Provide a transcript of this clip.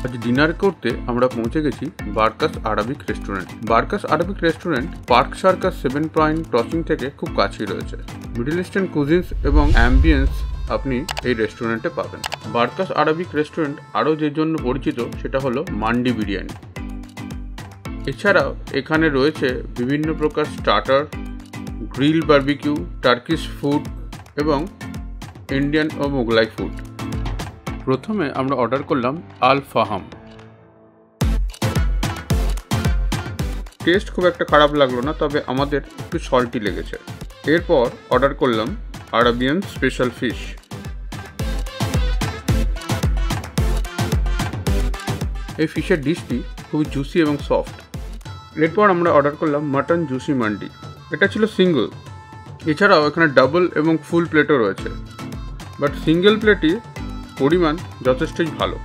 আজ ডিনার করতে আমরা পৌঁছে গেছি Barkas Arabic restaurant. Barkas Arabic restaurant Park Circus 7 point crossing থেকে খুব কাছেই রয়েছে। মিডল ইস্টার্ন কুজিনস এবং অ্যাম্বিয়েন্স আপনি এই রেস্টুরেন্টে পাবেন। বার্কাস আরবিক রেস্টুরেন্ট আরও যে জন্য পরিচিত সেটা হলো মান্ডি বিরিয়ানি। এছাড়াও এখানে রয়েছে বিভিন্ন প্রকার starter, grill barbecue, Turkish food এবং ইন্ডিয়ান ও মোগলাই ফুড। প্রথমে আমরা অর্ডার করলাম আল ফাহাম। টেস্ট খুব একটা খারাপ লাগলো না, তবে আমাদের একটু সল্টি লেগেছে। এরপর অর্ডার করলাম আরাবিয়ান স্পেশাল ফিশ। এই ফিশের ডিশটি খুবই জুসি এবং সফট। এরপর আমরা অর্ডার করলাম মাটন জুসি মান্ডি। এটা ছিল সিঙ্গল, এছাড়াও এখানে ডাবল এবং ফুল প্লেটও রয়েছে, বাট সিঙ্গেল প্লেটই পরিমাণ যথেষ্টই ভালো।